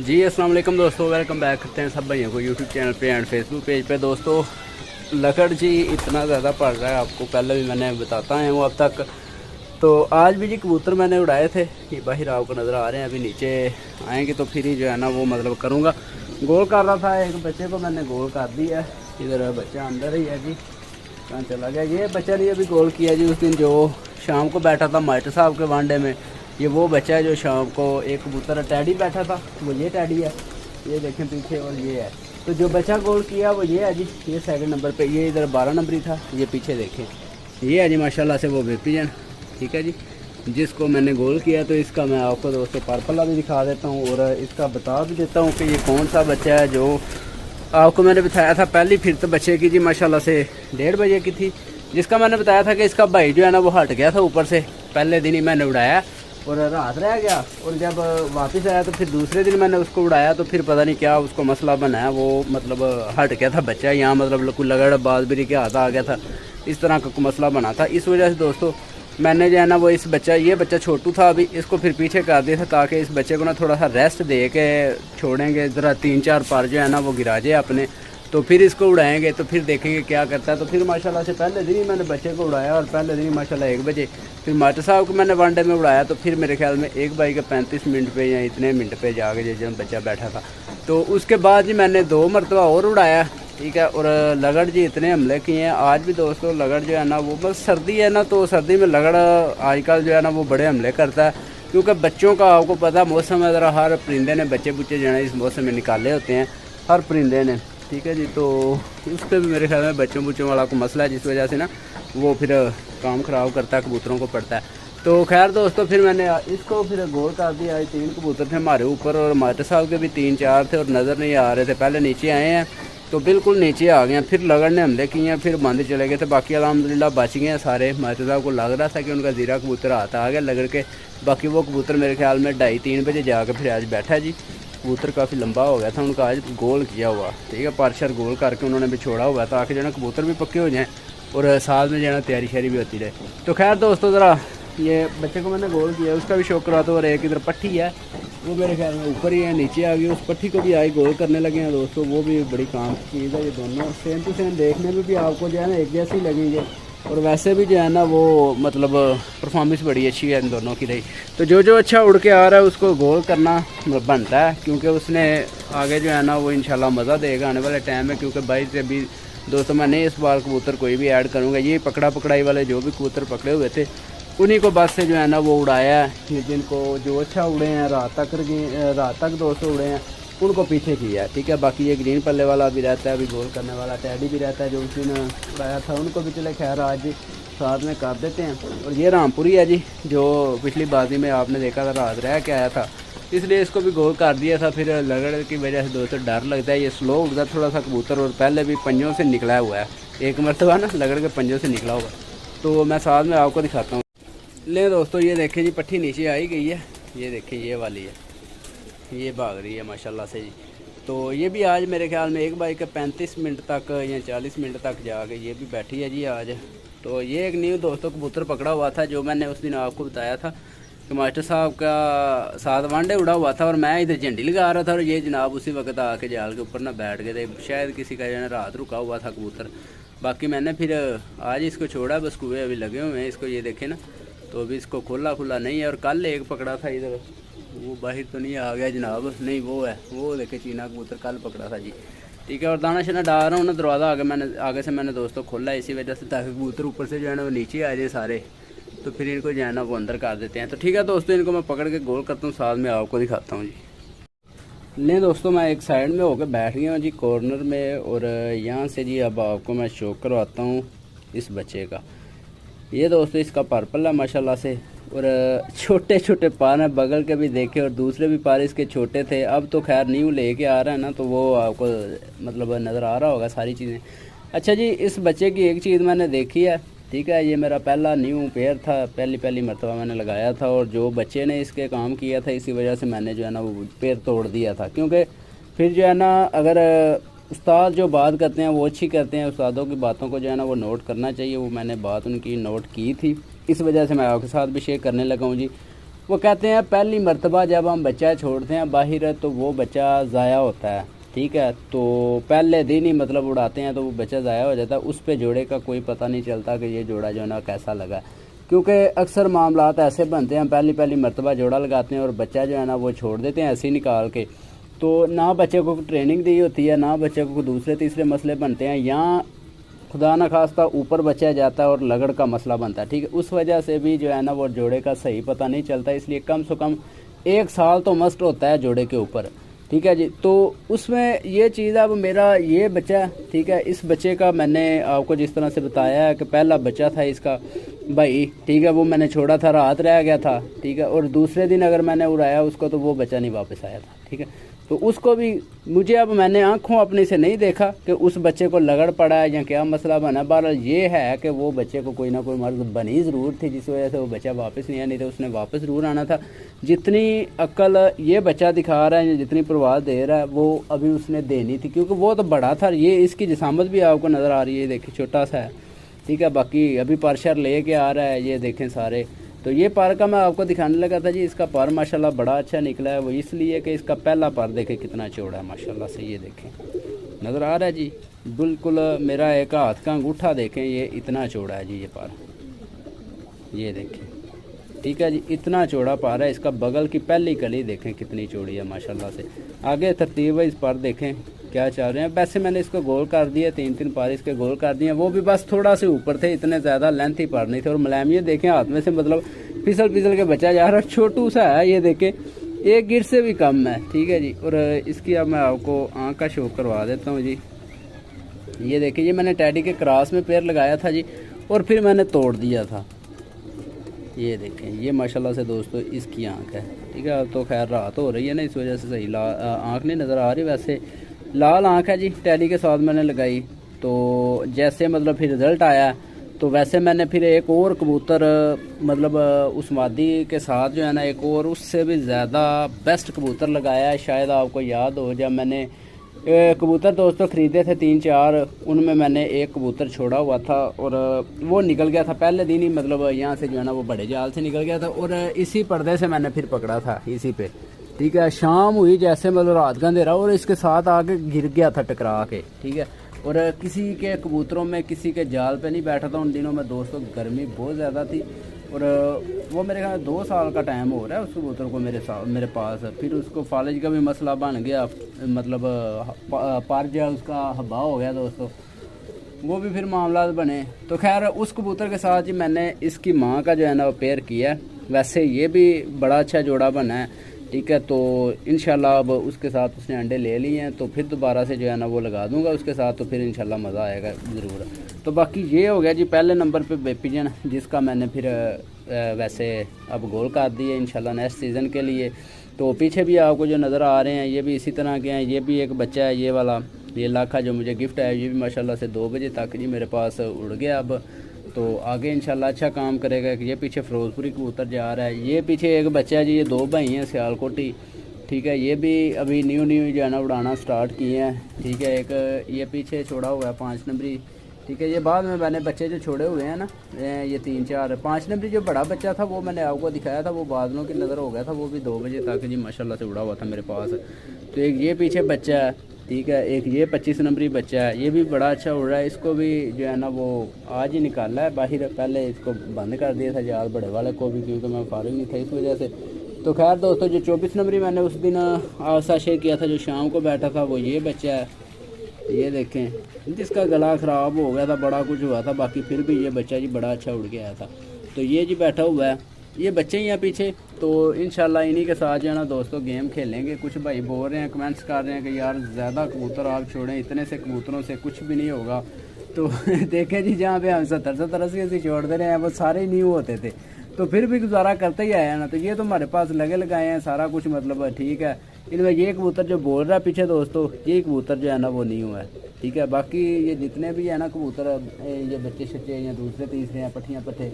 जी अस्सलाम वालेकुम दोस्तों, वेलकम बैक करते हैं सब भाइयों को यूट्यूब चैनल पे एंड फेसबुक पेज पे। दोस्तों लकड़ जी इतना ज़्यादा पड़ रहा है, आपको पहले भी मैंने बताता है वो अब तक। तो आज भी जी कबूतर मैंने उड़ाए थे, ये बाहर आपको नज़र आ रहे हैं। अभी नीचे आएंगे तो फिर ही जो है ना वो मतलब करूँगा। गोल कर रहा था, एक बच्चे को मैंने गोल कर दिया है। इधर बच्चा अंदर ही है जी, कहाँ चला गया ये बच्चा? नहीं अभी गोल किया जी। उस दिन जो शाम को बैठा था मास्टर साहब के वांडे में, ये वो बच्चा है जो शाम को एक कबूतर टैडी बैठा था, वो ये टैडी है, ये देखें पीछे, और ये है। तो जो बच्चा गोल किया वो ये है जी, ये सेकंड नंबर पे। ये इधर 12 नंबर ही था, ये पीछे देखें, ये है जी माशाल्लाह से वो बेपीजन। ठीक है जी, जिसको मैंने गोल किया। तो इसका मैं आपको दोस्तों पर्पला भी दिखा देता हूँ और इसका बता भी देता हूँ कि ये कौन सा बच्चा है जो आपको मैंने बताया था पहली फिर तो बच्चे की जी माशाल्लाह से 1:30 बजे की थी, जिसका मैंने बताया था कि इसका भाई जो है ना वो हट गया था ऊपर से। पहले दिन ही मैंने उड़ाया और रात रह गया, और जब वापस आया तो फिर दूसरे दिन मैंने उसको उड़ाया तो फिर पता नहीं क्या उसको मसला बनाया, वो मतलब हट गया था बच्चा यहाँ, मतलब कोई लगड़ बाजबरी के हाथ आ गया था, इस तरह का मसला बना था। इस वजह से दोस्तों मैंने जो है ना वो इस बच्चा, ये बच्चा छोटू था अभी, इसको फिर पीछे कर दिया था ताकि इस बच्चे को ना थोड़ा सा रेस्ट दे के छोड़ेंगे, ज़रा 3-4 पार जो है ना वो गिरा जाए अपने, तो फिर इसको उड़ाएंगे तो फिर देखेंगे क्या करता है। तो फिर माशाल्लाह से पहले दिन ही मैंने बच्चे को उड़ाया, और पहले दिन ही माशाल्लाह 1 बजे फिर मास्टर साहब को मैंने वनडे में उड़ाया। तो फिर मेरे ख्याल में 1 बज के 35 मिनट पे या इतने मिनट पे जाके जब बच्चा बैठा था, तो उसके बाद जी मैंने 2 मरतबा और उड़ाया। ठीक है, और लगड़ जी इतने हमले किए हैं आज भी दोस्तों। लगड़ जो है ना वो बस सर्दी है ना, तो सर्दी में लगड़ आजकल जो है ना वो बड़े हमले करता है, क्योंकि बच्चों का आपको पता मौसम है, ज़रा हर परिंदे ने बच्चे बुच्चे जो है ना इस मौसम में निकाले होते हैं, हर परिंदे ने। ठीक है जी, तो उस पर भी मेरे ख्याल में बच्चों बुच्चों वाला को मसला है, जिस वजह से ना वो फिर काम ख़राब करता है, कबूतरों को पड़ता है। तो खैर दोस्तों फिर मैंने इसको फिर गोल कर दिया। आज 3 कबूतर थे हमारे ऊपर, और मास्टर साहब के भी 3-4 थे और नज़र नहीं आ रहे थे। पहले नीचे आए हैं तो बिल्कुल नीचे आ गए हैं, फिर लगड़ ने हमले किए हैं, फिर बंद चले गए थे। बाकी अल्हम्दुलिल्लाह बच गए हैं सारे। मास्टर साहब को लग रहा था कि उनका ज़ीरा कबूतर हाथ आ गया लगड़ के। बाकी वो कबूतर मेरे ख्याल में 2:30-3 बजे जाकर फिर आज बैठा जी। कबूतर काफ़ी लंबा हो गया था उनका, आज गोल किया हुआ। ठीक है, पार्शर गोल करके उन्होंने भी छोड़ा हुआ ताकि जो है कबूतर भी पक्के हो जाएँ और साथ में जो है तैयारी शैरी भी होती रहे। तो खैर दोस्तों ज़रा ये बच्चे को मैंने गोल किया, उसका भी शौक करा। तो और एक इधर पट्टी है, वो मेरे ख्याल में ऊपर ही है, नीचे आ गई। उस पट्टी को भी आज गोल करने लगे हैं दोस्तों, वो भी बड़ी काम की चीज़ है। ये दोनों सेम टू सेम देखने में भी आपको जो है ना एक जैसे ही लगेंगे, और वैसे भी जो है ना वो मतलब परफॉर्मेंस बड़ी अच्छी है इन दोनों की रही। तो जो जो अच्छा उड़ के आ रहा है उसको गोल करना बनता है, क्योंकि उसने आगे जो है ना वो इंशाल्लाह मज़ा देगा आने वाले टाइम में। क्योंकि भाई से भी दोस्तों मैंने इस बार कबूतर कोई भी ऐड करूँगा, ये पकड़ा पकड़ाई वाले जो भी कबूतर पकड़े हुए थे उन्हीं को बस से जो है ना वो उड़ाया है। जिनको जो अच्छा उड़े हैं रात तक दोस्तों उड़े हैं उनको पीछे किया है। ठीक है, बाकी ये ग्रीन पल्ले वाला भी रहता है, अभी गोल करने वाला टैडी भी रहता है जो उस दिन उड़ाया था, उनको भी चले खैर आज साथ में कर देते हैं। और ये रामपुरी है जी, जो पिछली बाजी में आपने देखा था रात रह के आया था, इसलिए इसको भी गोल कर दिया था। फिर लगड़ की वजह से दोस्तों डर लगता है, ये स्लो उड़ता थोड़ा सा कबूतर, और पहले भी पंजों से निकला हुआ है, एक मरतबा ना लगड़ के पंजों से निकला हुआ। तो मैं साथ में आपको दिखाता हूँ। ले दोस्तों ये देखें जी, पट्टी नीचे आई गई है, ये देखें ये वाली है, ये भाग रही है माशाल्लाह से जी। तो ये भी आज मेरे ख्याल में 1 बज के 35 मिनट तक या 40 मिनट तक जाके ये भी बैठी है जी आज। तो ये एक न्यू दोस्तों कबूतर पकड़ा हुआ था, जो मैंने उस दिन आपको बताया था कि मास्टर साहब का साथ वांडे उड़ा हुआ था और मैं इधर झंडी लगा रहा था, और ये जनाब उसी वक्त आके जाल के ऊपर ना बैठ गए थे। शायद किसी का जो है रात रुका हुआ था कबूतर। बाकी मैंने फिर आज इसको छोड़ा, बस कुएँ अभी लगे हुए हैं इसको, ये देखें ना। तो अभी इसको खोला खुला नहीं है। और कल एक पकड़ा था इधर, वो बाहर तो नहीं आ गया जनाब, नहीं वो है, वो देखे चीना कबूतर कल पकड़ा था जी। ठीक है, और दाना शाना डाल रहा हूँ ना, दरवाज़ा आगे से मैंने दोस्तों खोला इसी वजह से, ताकि कबूतर ऊपर से जो है ना वो नीचे आ जाए सारे, तो फिर इनको जो है ना वो अंदर कर देते हैं। तो ठीक है दोस्तों, इनको मैं पकड़ के गोल करता हूँ, साथ में आपको दिखाता हूँ जी। ले दोस्तों मैं एक साइड में होकर बैठ गया हूँ जी कॉर्नर में, और यहाँ से जी अब आपको मैं शो करवाता हूँ इस बच्चे का। ये दोस्तों इसका पर्पल है माशाल्लाह से, और छोटे छोटे पार हैं, बगल के भी देखे और दूसरे भी पार इसके छोटे थे। अब तो खैर न्यू लेके आ रहा है ना, तो वो आपको मतलब नज़र आ रहा होगा सारी चीज़ें। अच्छा जी, इस बच्चे की एक चीज़ मैंने देखी है। ठीक है, ये मेरा पहला न्यू पेयर था, पहली मरतबा मैंने लगाया था, और जो बच्चे ने इसके काम किया था इसी वजह से मैंने जो है ना वो पेयर तोड़ दिया था। क्योंकि फिर जो है ना अगर उस्ताद जो बात करते हैं वो अच्छी करते हैं, उस्तादों की बातों को जो है ना वो नोट करना चाहिए। वो मैंने बात उनकी नोट की थी, इस वजह से मैं आपके साथ भी शेयर करने लगा हूँ जी। वो कहते हैं पहली मर्तबा जब हम बच्चा छोड़ते हैं बाहर तो वो बच्चा ज़ाया होता है, ठीक है। तो पहले दिन ही मतलब उड़ाते हैं तो वो बच्चा ज़ाया हो जाता है, उस पे जोड़े का कोई पता नहीं चलता कि ये जोड़ा जो है ना कैसा लगा, क्योंकि अक्सर मामलात ऐसे बनते हैं, पहली मर्तबा जोड़ा लगाते हैं और बच्चा जो है ना वो छोड़ देते हैं ऐसे ही निकाल के। तो ना बच्चे को ट्रेनिंग दी होती है, ना बच्चे को दूसरे तीसरे मसले बनते हैं, या खुदा न खास्ता ऊपर बच्चा जाता है और लगड़ का मसला बनता है, ठीक है। उस वजह से भी जो है ना वो जोड़े का सही पता नहीं चलता, इसलिए कम से कम 1 साल तो मस्ट होता है जोड़े के ऊपर, ठीक है जी। तो उसमें ये चीज़ अब मेरा ये बच्चा, ठीक है, इस बच्चे का मैंने आपको जिस तरह से बताया है कि पहला बच्चा था इसका भाई, ठीक है, वो मैंने छोड़ा था, रात रह गया था, ठीक है, और दूसरे दिन अगर मैंने उड़ाया उसको तो वो बच्चा नहीं वापस आया था, ठीक है। तो उसको भी मुझे अब मैंने आंखों अपनी से नहीं देखा कि उस बच्चे को लगड़ पड़ा है या क्या मसला बना। बहरहाल ये है कि वो बच्चे को कोई ना कोई मर्ज बनी ज़रूर थी जिस वजह से वो बच्चा वापस नहीं आया, नहीं तो उसने वापस ज़रूर आना था। जितनी अक्ल ये बच्चा दिखा रहा है, जितनी परवाह दे रहा है, वो अभी उसने देनी थी, क्योंकि वो तो बड़ा था। ये इसकी जिसामत भी आपको नज़र आ रही है, देखिए छोटा सा है, ठीक है। बाकी अभी परशर ले के आ रहा है, ये देखें सारे। तो ये पर का मैं आपको दिखाने लगा था जी, इसका पर माशाल्लाह बड़ा अच्छा निकला है। वो इसलिए कि इसका पहला पर देखें कितना चौड़ा है माशाल्लाह से, ये देखें नज़र आ रहा है जी, बिल्कुल मेरा एक हाथ का अंगूठा देखें, ये इतना चौड़ा है जी ये पर, ये देखें, ठीक है जी, इतना चौड़ा पर है। इसका बगल की पहली कली देखें कितनी चौड़ी है माशाल्लाह से। आगे तरतीब है इस पर देखें क्या चाह रहे हैं। वैसे मैंने इसको गोल कर दिया, 3 पार इसके गोल कर दिए, वो भी बस थोड़ा से ऊपर थे, इतने ज़्यादा लेंथ ही पर नहीं थे। और मुलायमियत देखें हाथ में से, मतलब फिसल के बचा जा रहा है, छोटू सा है, ये देखें 1 गिर से भी कम है, ठीक है जी। और इसकी अब मैं आपको आँख का शो करवा देता हूँ जी। ये देखिए, ये मैंने टैडी के क्रॉस में पैर लगाया था जी, और फिर मैंने तोड़ दिया था। ये देखें, ये माशाल्लाह से दोस्तों इसकी आँख है, ठीक है। तो खैर रात हो रही है ना, इस वजह से सही आँख नहीं नज़र आ रही, वैसे लाल आँख है जी। टैडी के साथ मैंने लगाई, तो जैसे मतलब फिर रिज़ल्ट आया तो वैसे मैंने फिर एक और कबूतर मतलब उस मादी के साथ जो है ना एक और उससे भी ज़्यादा बेस्ट कबूतर लगाया है। शायद आपको याद हो, जब मैंने कबूतर दोस्तों ख़रीदे थे 3-4, उनमें मैंने एक कबूतर छोड़ा हुआ था और वो निकल गया था पहले दिन ही, मतलब यहाँ से जो है ना वो बड़े जाल से निकल गया था, और इसी पर्दे से मैंने फिर पकड़ा था इसी पे, ठीक है। शाम हुई जैसे, मतलब रात का अंधेरा, और इसके साथ आके गिर गया था टकरा के, ठीक है। और किसी के कबूतरों में किसी के जाल पे नहीं बैठा था उन दिनों में दोस्तों, गर्मी बहुत ज़्यादा थी। और वो मेरे ख्याल 2 साल का टाइम हो रहा है उस कबूतर को मेरे पास। फिर उसको फालिज का भी मसला बन गया, मतलब पर जो उसका हब्बा हो गया दोस्तों, वो भी फिर मामला बने। तो खैर उस कबूतर के साथ ही मैंने इसकी माँ का जो है ना वो पेयर किया। वैसे ये भी बड़ा अच्छा जोड़ा बना है, ठीक है। तो इंशाल्लाह अब उसके साथ उसने अंडे ले लिए हैं, तो फिर दोबारा से जो है ना वो लगा दूंगा उसके साथ, तो फिर इंशाल्लाह मज़ा आएगा ज़रूर। तो बाकी ये हो गया जी पहले नंबर पे बेपिजन, जिसका मैंने फिर वैसे अब गोल कर दिए इंशाल्लाह नेक्स्ट सीज़न के लिए। तो पीछे भी आपको जो नज़र आ रहे हैं ये भी इसी तरह के हैं। ये भी एक बच्चा है, ये वाला, ये लाखा जो मुझे गिफ्ट है, ये भी माशाल्लाह से 2 बजे तक जी मेरे पास उड़ गया। अब तो आगे इंशाल्लाह अच्छा काम करेगा। कि ये पीछे फिरोजपुरी कबूतर जा रहा है, ये पीछे एक बच्चा है जी, ये 2 भाई हैं सियालकोटी, ठीक है। ये भी अभी न्यू जो है ना उड़ाना स्टार्ट किए हैं, ठीक है। एक ये पीछे छोड़ा हुआ है 5 नंबरी, ठीक है। ये बाद में मैंने बच्चे जो छोड़े हुए हैं ना, ये 3-4 5 नंबरी जो बड़ा बच्चा था वो मैंने आपको दिखाया था, वो बादलों की नज़र हो गया था, वो भी 2 बजे तक जी माशाल्लाह से उड़ा हुआ था मेरे पास। तो एक ये पीछे बच्चा है, ठीक है। एक ये 25 नंबरी बच्चा है, ये भी बड़ा अच्छा उड़ रहा है। इसको भी जो है ना वो आज ही निकाला है बाहर, पहले इसको बंद कर दिया था जाल बड़े वाले को भी, क्योंकि मैं फारिग नहीं था इस वजह से। तो खैर दोस्तों, जो 24 नंबरी मैंने उस दिन आसा शेयर किया था, जो शाम को बैठा था, वो ये बच्चा है, ये देखें। जिसका गला ख़राब हो गया था, बड़ा कुछ हुआ था, बाकी फिर भी ये बच्चा जी बड़ा अच्छा उड़ के आया था। तो ये जी बैठा हुआ है, ये बच्चे ही हैं पीछे। तो इंशाल्लाह इन्हीं के साथ जो है ना दोस्तों गेम खेलेंगे। कुछ भाई बोल रहे हैं, कमेंट्स कर रहे हैं कि यार ज़्यादा कबूतर आप छोड़ें, इतने से कबूतरों से कुछ भी नहीं होगा। तो देखें जी, जहाँ पे हम 70-80 छोड़ दे रहे हैं, वो सारे न्यू होते थे, तो फिर भी गुजारा करते ही आया ना। तो ये तो हमारे पास लगे लगाए हैं सारा कुछ, मतलब ठीक है। इनमें ये कबूतर जो बोल रहा है पीछे दोस्तों, ये कबूतर जो है ना वो न्यू है, ठीक है। बाकी ये जितने भी है ना कबूतर, ये बच्चे शच्चे या दूसरे तीसरे हैं, पट्टियाँ पट्टे,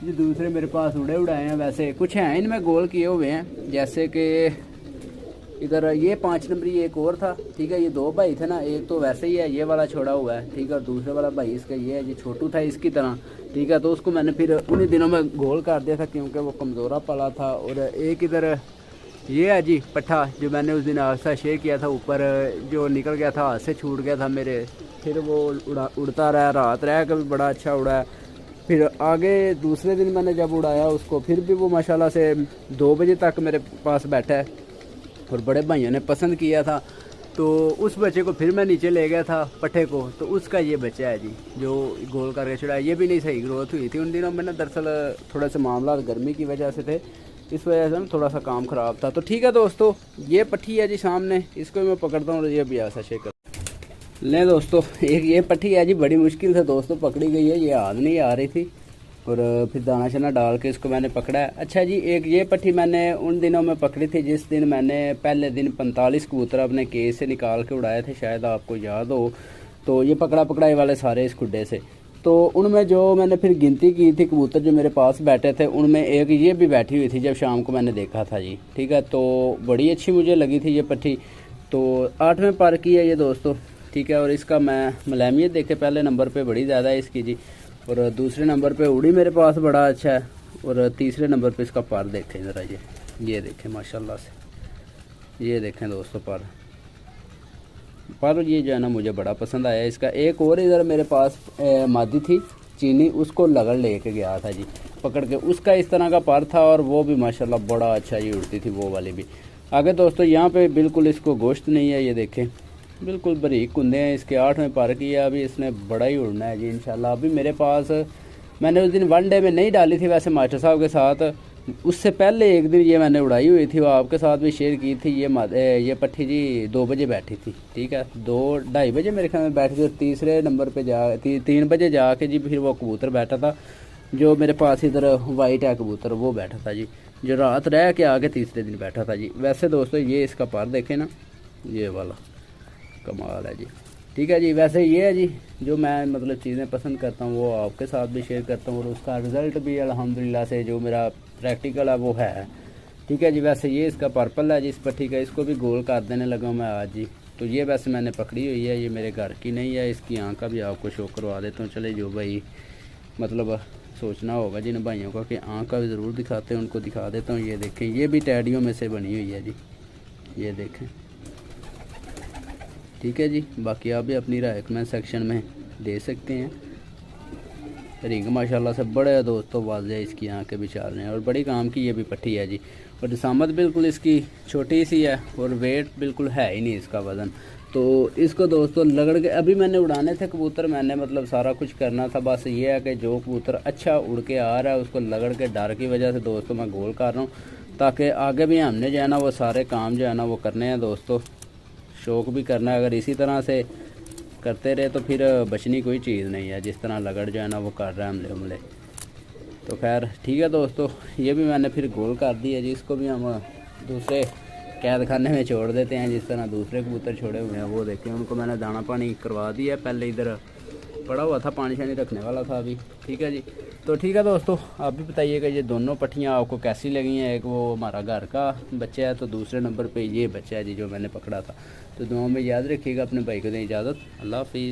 ये दूसरे मेरे पास उड़ाए हैं। वैसे कुछ हैं इनमें गोल किए हुए हैं, जैसे कि इधर ये 5 नंबरी एक और था, ठीक है। ये 2 भाई थे ना, एक तो वैसे ही है, ये वाला छोड़ा हुआ है, ठीक है, और दूसरे वाला भाई इसका ये है, ये छोटू था इसकी तरह, ठीक है। तो उसको मैंने फिर उन्हीं दिनों में गोल कर दिया था क्योंकि वो कमज़ोरा पड़ा था। और एक इधर ये है जी पट्ठा, जो मैंने उस दिन आपसे शेयर किया था, ऊपर जो निकल गया था, हाथ से छूट गया था मेरे, फिर वो उड़ता रहा, रात रहा, कभी बड़ा अच्छा उड़ा है। फिर आगे दूसरे दिन मैंने जब उड़ाया उसको, फिर भी वो माशाल्लाह से 2 बजे तक मेरे पास बैठा है और बड़े भाइयों ने पसंद किया था। तो उस बच्चे को फिर मैं नीचे ले गया था पट्ठे को, तो उसका ये बच्चा है जी जो गोल करके छुड़ाया। ये भी नहीं सही ग्रोथ हुई थी उन दिनों में ना, दरअसल थोड़ा सा मामला गर्मी की वजह से थे, इस वजह से ना थोड़ा सा काम ख़राब था। तो ठीक है दोस्तों, ये पट्ठी है जी सामने, इसको मैं पकड़ता हूँ और ये भी ऐसा शेक कर लें दोस्तों। एक ये पट्ठी है जी, बड़ी मुश्किल से दोस्तों पकड़ी गई है, ये हाथ नहीं आ रही थी और फिर दाना शना डाल के इसको मैंने पकड़ा है। अच्छा जी, एक ये पट्ठी मैंने उन दिनों में पकड़ी थी जिस दिन मैंने पहले दिन 45 कबूतर अपने केस से निकाल के उड़ाए थे, शायद आपको याद हो। तो ये पकड़ा पकड़ाई वाले सारे इस खुड्डे से, तो उनमें जो मैंने फिर गिनती की थी कबूतर जो मेरे पास बैठे थे, उनमें एक ये भी बैठी हुई थी जब शाम को मैंने देखा था जी, ठीक है। तो बड़ी अच्छी मुझे लगी थी ये पट्ठी। तो 8वें पर की है ये दोस्तों, ठीक है। और इसका मैं मलामियत देखे पहले नंबर पे बड़ी ज़्यादा है इसकी जी, और दूसरे नंबर पे उड़ी मेरे पास बड़ा अच्छा है, और तीसरे नंबर पे इसका पर देखें ज़रा, ये देखें माशाल्लाह से, ये देखें दोस्तों पर ये जो है ना मुझे बड़ा पसंद आया इसका। एक और इधर मेरे पास मादी थी चीनी, उसको लगड़ लेके गया था जी पकड़ के, उसका इस तरह का पर था और वो भी माशाल्लाह बड़ा अच्छा ही उड़ती थी वो वाली भी। आगे दोस्तों यहाँ पे बिल्कुल इसको गोश्त नहीं है, ये देखें बिल्कुल बारीक कुंदे हैं इसके। 8वें पर की है, अभी इसने बड़ा ही उड़ना है जी इंशाल्लाह। अभी मेरे पास मैंने उस दिन 1 डे में नहीं डाली थी वैसे मास्टर साहब के साथ, उससे पहले एक दिन ये मैंने उड़ाई हुई थी, वो आपके साथ भी शेयर की थी। ये पट्ठी जी 2 बजे बैठी थी, ठीक है, 2-2:30 बजे मेरे ख्याल में बैठी थी, और तीसरे नंबर पे 3 बजे जाके जी फिर वो कबूतर बैठा था जो मेरे पास इधर वाइट है कबूतर, वो बैठा था जी, जो रात रह के आगे तीसरे दिन बैठा था जी। वैसे दोस्तों ये इसका पर देखें ना, ये वाला कमाल है जी, ठीक है जी। वैसे ये है जी जो मैं मतलब चीज़ें पसंद करता हूँ वो आपके साथ भी शेयर करता हूँ, और उसका रिज़ल्ट भी अल्हम्दुलिल्लाह से जो मेरा प्रैक्टिकल है वो है, ठीक है जी। वैसे ये इसका पर्पल है जी इस पट्टी का, इसको भी गोल कर देने लगा मैं आज जी। तो ये वैसे मैंने पकड़ी हुई है, ये मेरे घर की नहीं है, इसकी आँख का भी आपको शो करवा देता हूँ। चले जो भाई मतलब सोचना होगा जिन भाइयों का कि आँख का भी ज़रूर दिखाते हैं, उनको दिखा देता हूँ। ये देखें, ये भी टैडियों में से बनी हुई है जी, ये देखें, ठीक है जी। बाकी आप भी अपनी राय कमेंट सेक्शन में दे सकते हैं। रिंग माशाल्लाह से बड़े दोस्तों वाज़े इसकी आँखें भी चाल रहे हैं, और बड़ी काम की ये भी पट्टी है जी। और जिसामत बिल्कुल इसकी छोटी सी है और वेट बिल्कुल है ही नहीं इसका वज़न। तो इसको दोस्तों लगड़ के अभी मैंने उड़ाने थे कबूतर, मैंने मतलब सारा कुछ करना था, बस ये है कि जो कबूतर अच्छा उड़ के आ रहा है उसको लगड़ के डर की वजह से दोस्तों मैं गोल कर रहा हूँ, ताकि आगे भी हमने जो है ना वो सारे काम जो है ना वो करने हैं दोस्तों, शौक़ भी करना है। अगर इसी तरह से करते रहे तो फिर बचनी कोई चीज़ नहीं है, जिस तरह लगड़ जो है ना वो कर रहा है हमले। तो खैर ठीक है दोस्तों, ये भी मैंने फिर गोल कर दी है जी। इसको भी हम दूसरे कैद खाने में छोड़ देते हैं, जिस तरह दूसरे कबूतर छोड़े हुए हैं वो देखें, उनको मैंने दाना पानी करवा दिया है। पहले इधर पड़ा हुआ था, पानी शानी रखने वाला था अभी, ठीक है जी। तो ठीक है दोस्तों, आप भी बताइएगा ये दोनों पट्टियाँ आपको कैसी लगी हैं। एक वो हमारा घर का बच्चा है, तो दूसरे नंबर पे ये बच्चा है जी जो मैंने पकड़ा था। तो दुआ में याद रखिएगा, अपने भाई को दें इजाज़त, अल्लाह हाफिज़।